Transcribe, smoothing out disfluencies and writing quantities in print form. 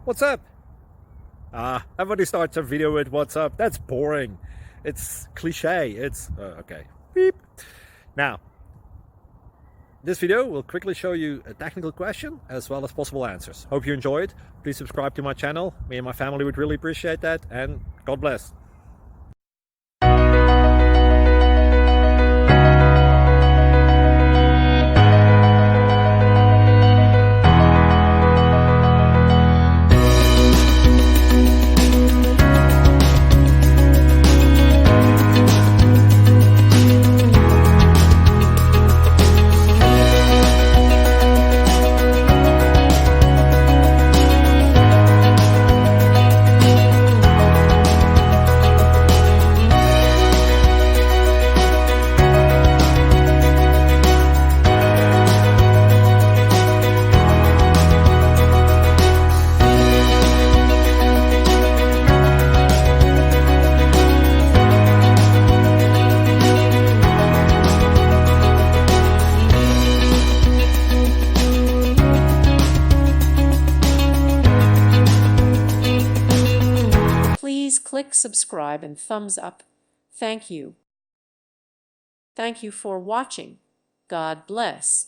What's up? Everybody starts a video with what's up. That's boring. It's cliche. It's okay. Beep. Now, this video will quickly show you a technical question as well as possible answers. Hope you enjoy it. Please subscribe to my channel. Me and my family would really appreciate that, and God bless. Please click subscribe and thumbs up. Thank you. Thank you for watching. God bless.